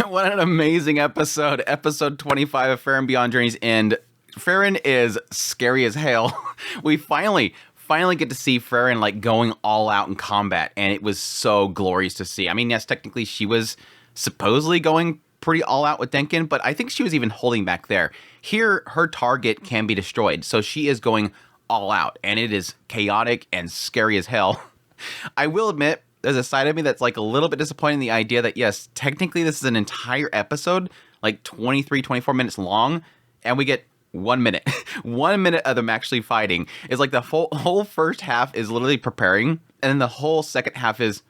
What an amazing episode. Episode 25 of Fern Beyond Journey's End. Frieren is scary as hell. We finally get to see Frieren like going all out in combat, and it was so glorious to see. I mean, yes, technically she was supposedly going pretty all out with Denkin, but I think she was even holding back there. Here, her target can be destroyed, so she is going all out, and it is chaotic and scary as hell. I will admit, there's a side of me that's like a little bit disappointed in the idea that, yes, technically this is an entire episode, like 23, 24 minutes long, and we get 1 minute. 1 minute of them actually fighting. It's like the whole first half is literally preparing, and then the whole second half is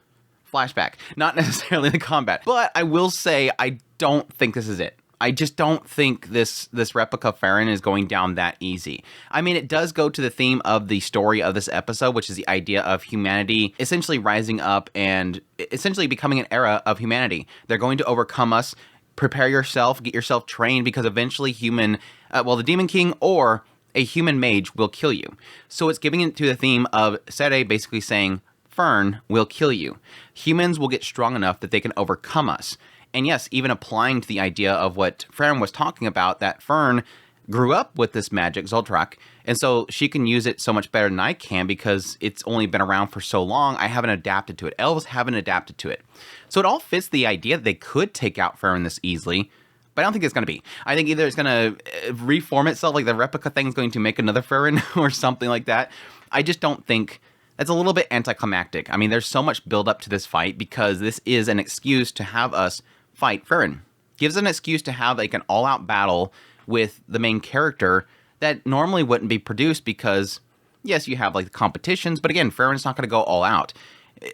flashback. Not necessarily the combat. But I will say, I don't think this is it. I just don't think this Replica Frieren is going down that easy. I mean, it does go to the theme of the story of this episode, which is the idea of humanity essentially rising up and essentially becoming an era of humanity. They're going to overcome us. Prepare yourself, get yourself trained, because eventually the Demon King or a human mage will kill you. So it's giving it to the theme of Serie basically saying, Fern will kill you. Humans will get strong enough that they can overcome us. And yes, even applying to the idea of what Fern was talking about, that Fern grew up with this magic, Zoltrak, and so she can use it so much better than I can because it's only been around for so long. I haven't adapted to it. Elves haven't adapted to it. So it all fits the idea that they could take out Fern this easily, but I don't think it's going to be. I think either it's going to reform itself, like the replica thing is going to make another Frieren or something like that. I just don't think... That's a little bit anticlimactic. I mean, there's so much build up to this fight because this is an excuse to have us fight Frieren. Gives an excuse to have like an all-out battle with the main character that normally wouldn't be produced because, yes, you have like the competitions, but again, Frieren's not going to go all out.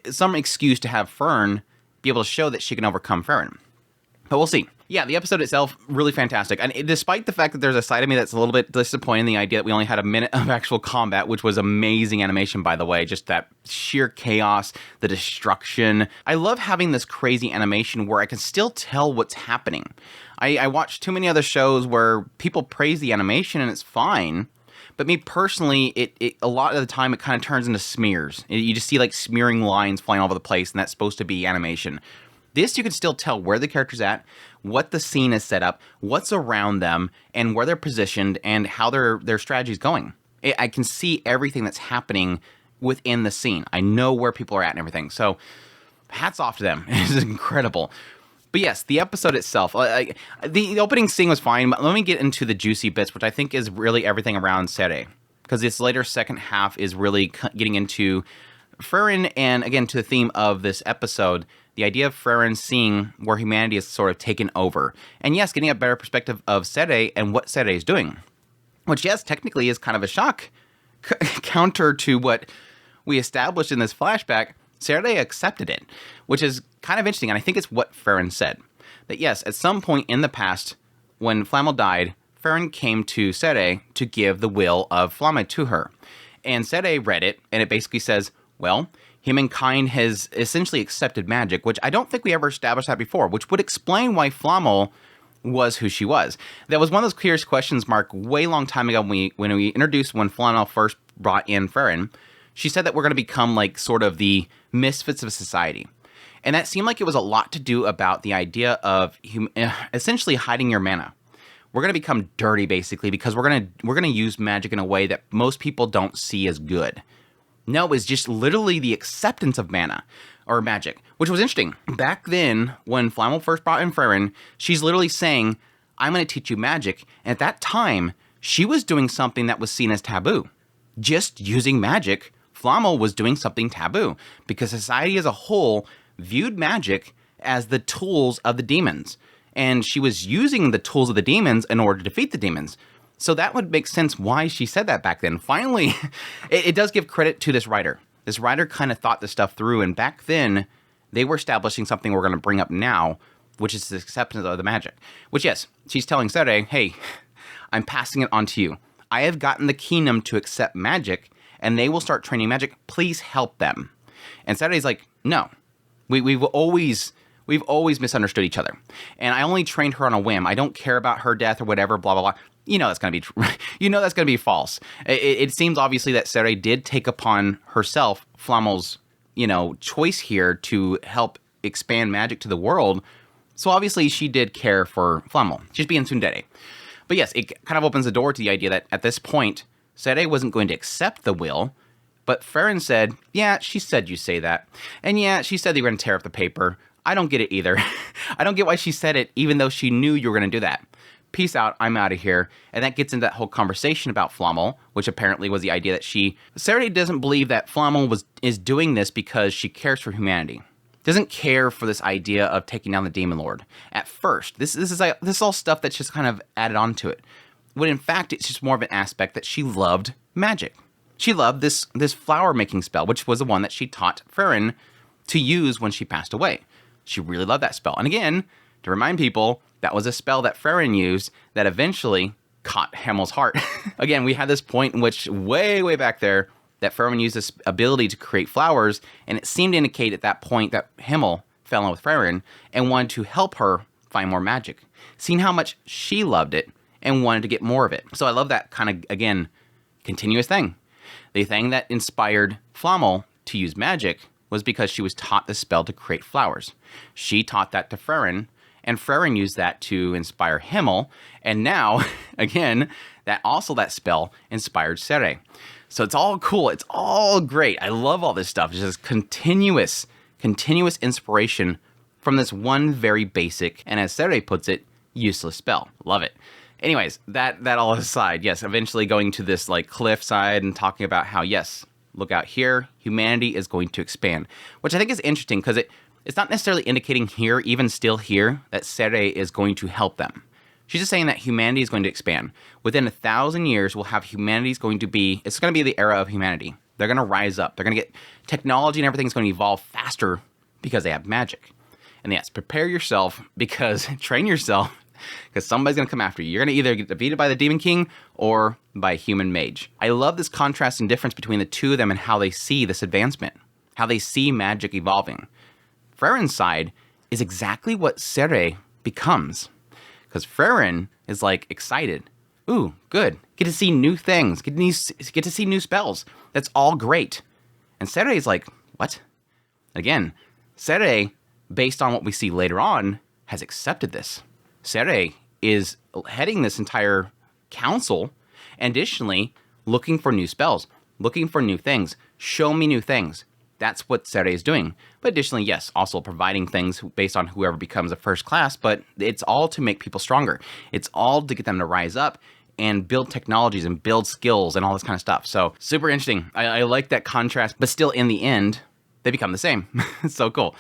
Some excuse to have Fern be able to show that she can overcome Frieren. But we'll see. Yeah, the episode itself, really fantastic. And despite the fact that there's a side of me that's a little bit disappointed in the idea that we only had a minute of actual combat, which was amazing animation, by the way, just that sheer chaos, the destruction. I love having this crazy animation where I can still tell what's happening. I watch too many other shows where people praise the animation and it's fine. But me personally, it a lot of the time it kind of turns into smears. You just see like smearing lines flying all over the place, and that's supposed to be animation. This, you can still tell where the character's at, what the scene is set up, what's around them, and where they're positioned, and how their strategy's going. I can see everything that's happening within the scene. I know where people are at and everything. So, hats off to them. It's incredible. But yes, the episode itself, the opening scene was fine, but let me get into the juicy bits, which I think is really everything around Serie. Because this later second half is really getting into Frieren, and again, to the theme of this episode, the idea of Frieren seeing where humanity is sort of taken over. And yes, getting a better perspective of Serie and what Serie is doing. Which, yes, technically is kind of a shock. Counter to what we established in this flashback, Serie accepted it. Which is kind of interesting, and I think it's what Frieren said. That yes, at some point in the past, when Flamme died, Frieren came to Serie to give the will of Flamme to her. And Serie read it, and it basically says, well, humankind has essentially accepted magic, which I don't think we ever established that before, which would explain why Flamme was who she was. That was one of those curious questions, Mark, way long time ago when we introduced, when Flamme first brought in Frieren. She said that we're going to become like sort of the misfits of society. And that seemed like it was a lot to do about the idea of essentially hiding your mana. We're going to become dirty, basically, because we're going to use magic in a way that most people don't see as good. No, it's just literally the acceptance of mana, or magic, which was interesting. Back then, when Flamme first brought in Frieren, she's literally saying, I'm going to teach you magic. And at that time, she was doing something that was seen as taboo. Just using magic, Flamme was doing something taboo, because society as a whole viewed magic as the tools of the demons. And she was using the tools of the demons in order to defeat the demons. So that would make sense why she said that back then. Finally, it does give credit to this writer. This writer kind of thought this stuff through, and back then, they were establishing something we're going to bring up now, which is the acceptance of the magic. Which, yes, she's telling Serie, hey, I'm passing it on to you. I have gotten the kingdom to accept magic, and they will start training magic. Please help them. And Serie's like, no, we've always misunderstood each other. And I only trained her on a whim. I don't care about her death or whatever, blah, blah, blah. You know that's going to be that's going to be false. It seems obviously that Serie did take upon herself Flamme's, choice here to help expand magic to the world. So obviously she did care for Flamme. She's being tsundere. But yes, it kind of opens the door to the idea that at this point, Serie wasn't going to accept the will, but Frieren said, yeah, she said you say that. And yeah, she said they were going to tear up the paper. I don't get it either. I don't get why she said it, even though she knew you were going to do that. Peace out, I'm out of here. And that gets into that whole conversation about Flamme, which apparently was the idea that Serie doesn't believe that Flamme is doing this because she cares for humanity. Doesn't care for this idea of taking down the Demon Lord. At first, this is all stuff that's just kind of added onto it. When in fact, it's just more of an aspect that she loved magic. She loved this flower making spell, which was the one that she taught Frieren to use when she passed away. She really loved that spell. And again, to remind people, that was a spell that Frieren used that eventually caught Himmel's heart. Again, we had this point in which, way back there, that Frieren used this ability to create flowers, and it seemed to indicate at that point that Himmel fell in love with Frieren and wanted to help her find more magic, seeing how much she loved it and wanted to get more of it. So I love that kind of, again, continuous thing. The thing that inspired Flamme to use magic was because she was taught the spell to create flowers. She taught that to Frieren, and Frieren used that to inspire Himmel, and now, again, that spell inspired Serie. So it's all cool. It's all great. I love all this stuff. It's just continuous inspiration from this one very basic, and as Serie puts it, useless spell. Love it. Anyways, that all aside, yes, eventually going to this like cliffside and talking about how, yes, look out here, humanity is going to expand, which I think is interesting because it's not necessarily indicating here, even still here, that Serie is going to help them. She's just saying that humanity is going to expand. Within 1,000 years, it's going to be the era of humanity. They're going to rise up. They're going to get technology and everything's going to evolve faster because they have magic. And yes, prepare yourself train yourself because somebody's going to come after you. You're going to either get defeated by the Demon King or by a human mage. I love this contrast and difference between the two of them and how they see this advancement, how they see magic evolving. Frieren's side is exactly what Serie becomes. Because Frieren is like excited. Ooh, good. Get to see new things. Get to see new spells. That's all great. And Serie is like, what? Again, Serie, based on what we see later on, has accepted this. Serie is heading this entire council, and additionally, looking for new spells, looking for new things. Show me new things. That's what Serie is doing. But additionally, yes, also providing things based on whoever becomes a first class, but it's all to make people stronger. It's all to get them to rise up and build technologies and build skills and all this kind of stuff. So super interesting. I like that contrast, but still in the end, they become the same. It's so cool.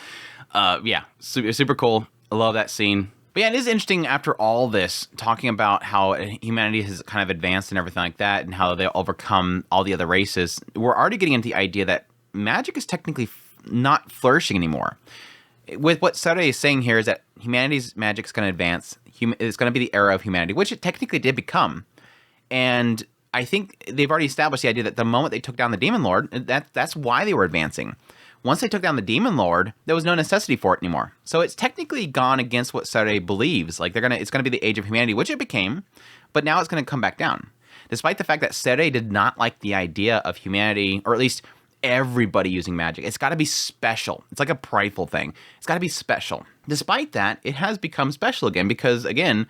Yeah, super cool. I love that scene. But yeah, it is interesting after all this, talking about how humanity has kind of advanced and everything like that, and how they overcome all the other races. We're already getting into the idea that magic is technically not flourishing anymore. With what Serie is saying here is that humanity's magic is going to advance. It's going to be the era of humanity, which it technically did become. And I think they've already established the idea that the moment they took down the Demon Lord, that's why they were advancing. Once they took down the Demon Lord, there was no necessity for it anymore. So it's technically gone against what Serie believes. Like it's going to be the age of humanity, which it became, but now it's going to come back down. Despite the fact that Serie did not like the idea of humanity, or at least everybody using magic. It's got to be special. It's like a prideful thing. It's got to be special. Despite that, it has become special again because, again,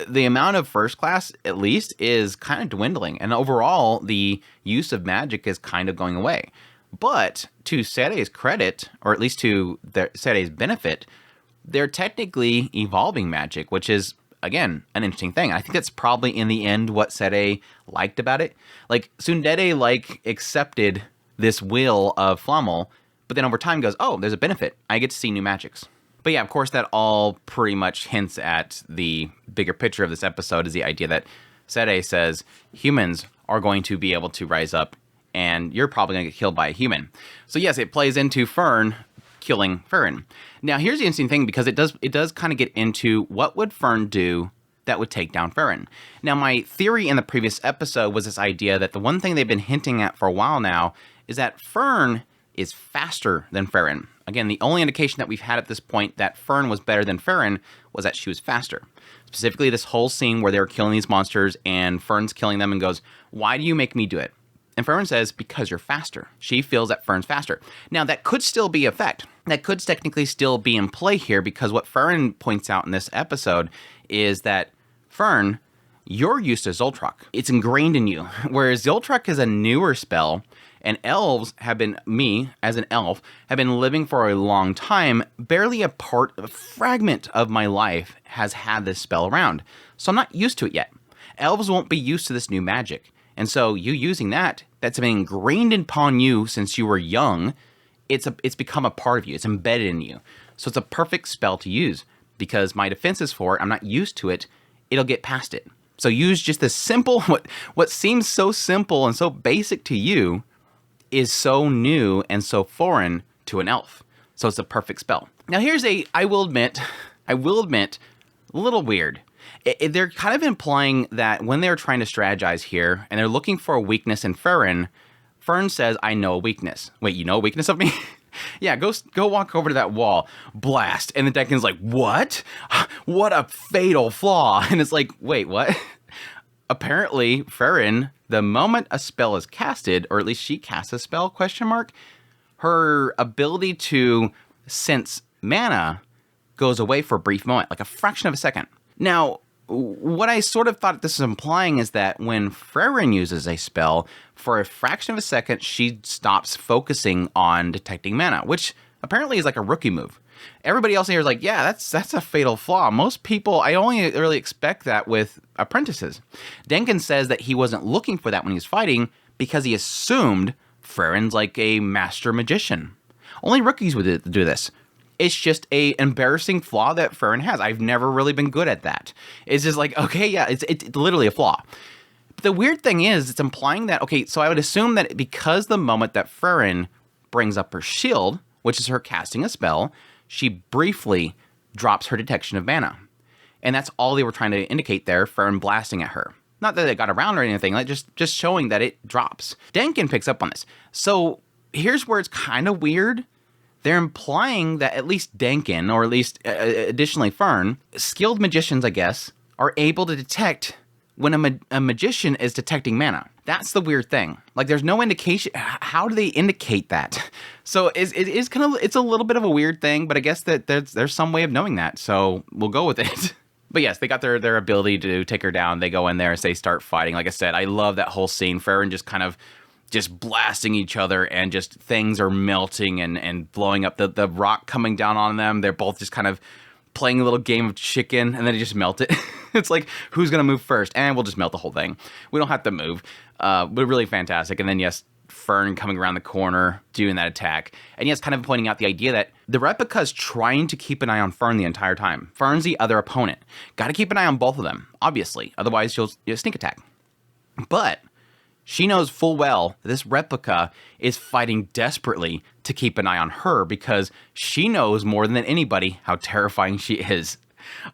the amount of first class, at least, is kind of dwindling. And overall, the use of magic is kind of going away. But to Serie's credit, or at least to Serie's benefit, they're technically evolving magic, which is, again, an interesting thing. I think that's probably, in the end, what Serie liked about it. Like, tsundere, accepted this will of Flamme, but then over time goes, oh, there's a benefit. I get to see new magics. But yeah, of course, that all pretty much hints at the bigger picture of this episode is the idea that Serie says humans are going to be able to rise up and you're probably going to get killed by a human. So yes, it plays into Fern killing Frieren. Now, here's the interesting thing because it does kind of get into what would Fern do that would take down Frieren. Now, my theory in the previous episode was this idea that the one thing they've been hinting at for a while now is that Fern is faster than Frieren. Again, the only indication that we've had at this point that Fern was better than Frieren was that she was faster. Specifically, this whole scene where they were killing these monsters and Fern's killing them and goes, why do you make me do it? And Fern says, because you're faster. She feels that Fern's faster. Now, that could still be a fact. That could technically still be in play here, because what Fern points out in this episode is that, Fern, you're used to Zoltrak. It's ingrained in you. Whereas Zoltrak is a newer spell, and elves have been, me as an elf, have been living for a long time. Barely a fragment of my life has had this spell around. So I'm not used to it yet. Elves won't be used to this new magic. And so you using that's been ingrained upon you since you were young. It's become a part of you. It's embedded in you. So it's a perfect spell to use, because my defenses for it, I'm not used to it. It'll get past it. So use just this simple, what seems so simple and so basic to you is so new and so foreign to an elf. So it's a perfect spell. Now here's I will admit, a little weird. They're kind of implying that when they're trying to strategize here and they're looking for a weakness in Fern says, I know a weakness. Wait, you know a weakness of me? Yeah, go walk over to that wall. Blast. And the Denkin's like, what? What a fatal flaw. And it's like, wait, what? Apparently, Fern, the moment a spell is casted, or at least she casts a spell, her ability to sense mana goes away for a brief moment, like a fraction of a second. Now, what I sort of thought this is implying is that when Frieren uses a spell, for a fraction of a second, she stops focusing on detecting mana, which apparently is like a rookie move. Everybody else here is like, yeah, that's a fatal flaw. Most people, I only really expect that with apprentices. Denkin says that he wasn't looking for that when he was fighting because he assumed Frieren's like a master magician. Only rookies would do this. It's just a embarrassing flaw that Fern has. I've never really been good at that. It's just like, okay, yeah, it's literally a flaw. But the weird thing is, it's implying that, okay, so I would assume that because the moment that Frieren brings up her shield, which is her casting a spell, she briefly drops her detection of mana. And that's all they were trying to indicate there, Fern blasting at her. Not that it got around or anything, like just showing that it drops. Denkin picks up on this. So here's where it's kind of weird. They're implying that at least Denkin, or at least additionally Fern, skilled magicians, I guess, are able to detect when a magician is detecting mana. That's the weird thing. Like, there's no indication. How do they indicate that? So it's a little bit of a weird thing, but I guess that there's some way of knowing that. So we'll go with it. But yes, they got their ability to take her down. They go in there and they start fighting. Like I said, I love that whole scene. Frieren just blasting each other, and just things are melting and blowing up. The rock coming down on them. They're both just kind of playing a little game of chicken, and then they just melt it. It's like, who's going to move first? And we'll just melt the whole thing. We don't have to move. But really fantastic. And then, yes, Fern coming around the corner, doing that attack. And yes, kind of pointing out the idea that the Replica's trying to keep an eye on Fern the entire time. Fern's the other opponent. Got to keep an eye on both of them, obviously. Otherwise, she'll sneak attack. But she knows full well this Replica is fighting desperately to keep an eye on her, because she knows more than anybody how terrifying she is.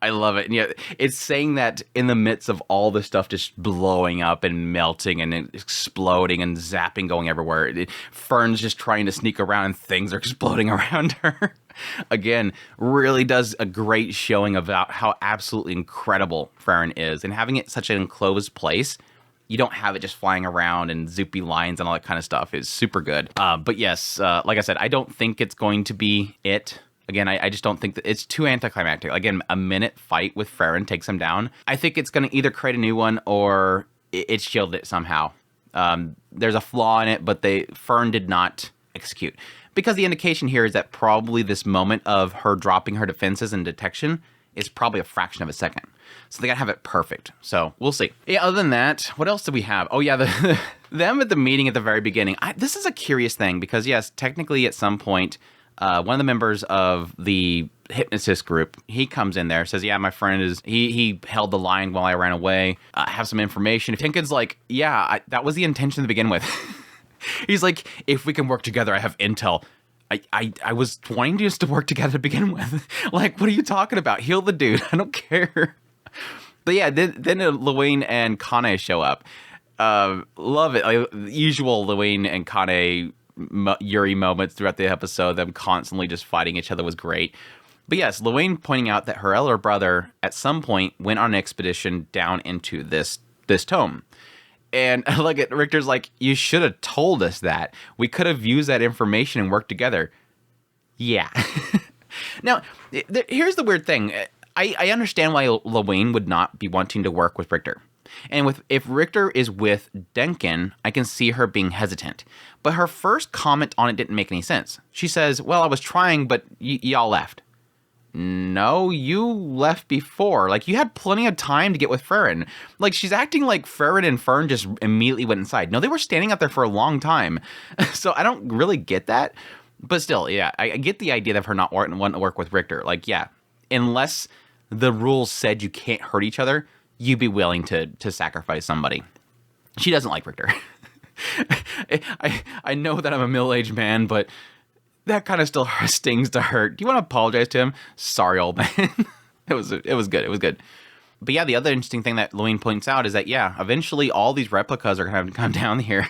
I love it. And yeah, it's saying that in the midst of all the stuff just blowing up and melting and exploding and zapping going everywhere. Fern's just trying to sneak around and things are exploding around her. Again, really does a great showing about how absolutely incredible Fern is. And having it such an enclosed place, you don't have it just flying around and zoopy lines and all that kind of stuff, is super good. But yes, like I said, I don't think it's going to be it. Again, I just don't think that it's too anticlimactic. Again, a minute fight with Frieren takes him down. I think it's going to either create a new one or it shielded it somehow. There's a flaw in it, but Fern did not execute. Because the indication here is that probably this moment of her dropping her defenses and detection is probably a fraction of a second. So they gotta have it perfect. So we'll see. Yeah, other than that, what else do we have? Oh yeah, them at the meeting at the very beginning. This is a curious thing, because yes, technically at some point, one of the members of the hypnotist group, he comes in there, says, yeah, my friend he held the line while I ran away. I have some information. Tinkin's like, yeah, that was the intention to begin with. He's like, if we can work together, I have intel. I was wanting us to work together to begin with. Like, what are you talking about? Heal the dude. I don't care. But yeah, then Lawine and Kane show up. Love it. Usual Lawine and Kane Yuri moments throughout the episode. Them constantly just fighting each other was great. But yes, Lawine pointing out that her elder brother at some point went on an expedition down into this tome. And look at Richter's like, you should have told us that. We could have used that information and worked together. Yeah. Now, here's the weird thing. I understand why Lawine would not be wanting to work with Richter. And if Richter is with Denkin, I can see her being hesitant. But her first comment on it didn't make any sense. She says, well, I was trying, but y'all left. No, you left before. Like, you had plenty of time to get with Frieren. Like, she's acting like Frieren and Fern just immediately went inside. No, they were standing out there for a long time. So I don't really get that. But still, yeah, I get the idea of her not wanting to work with Richter. Like, yeah, unless the rules said you can't hurt each other, you'd be willing to sacrifice somebody. She doesn't like Richter. I know that I'm a middle-aged man, but that kind of still stings to hurt. Do you want to apologize to him? Sorry, old man. It was good. It was good. But yeah, the other interesting thing that Lawine points out is that, yeah, eventually all these replicas are going to have to come down here.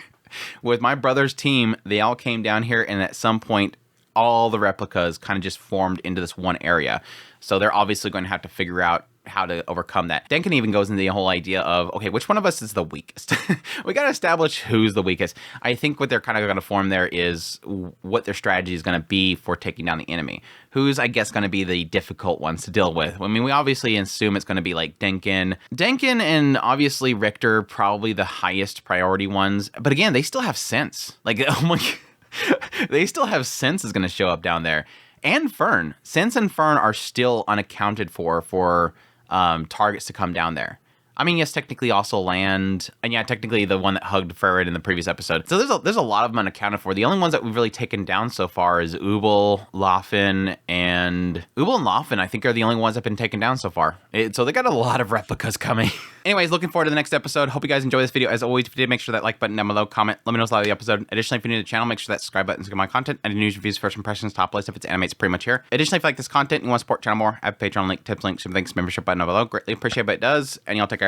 With my brother's team, they all came down here, and at some point, all the replicas kind of just formed into this one area. So they're obviously going to have to figure out how to overcome that. Denkin even goes into the whole idea of, okay, which one of us is the weakest? We got to establish who's the weakest. I think what they're kind of going to form there is what their strategy is going to be for taking down the enemy. Who's, I guess, going to be the difficult ones to deal with? I mean, we obviously assume it's going to be like Denkin. Denkin and obviously Richter, probably the highest priority ones. But again, they still have sense. Like, oh my, they still have sense is going to show up down there. And Fern. Sense and Fern are still unaccounted for targets to come down there. I mean, yes, technically also land, and yeah, technically the one that hugged Frieren in the previous episode. So there's a lot of them unaccounted for. The only ones that we've really taken down so far is Ubel, Lawine, and Lawine, I think, are the only ones that have been taken down so far. So they got a lot of replicas coming. Anyways, looking forward to the next episode. Hope you guys enjoy this video. As always, if you did, make sure that like button down below, comment, let me know what's the episode. Additionally, if you're new to the channel, make sure that subscribe button to get my content. And news, reviews, first impressions, top list. If it's anime, it's pretty much here. Additionally, if you like this content and you want to support the channel more, I have a Patreon link, tips, links, some things, membership button down below. Greatly appreciate it, but it does. And y'all take care.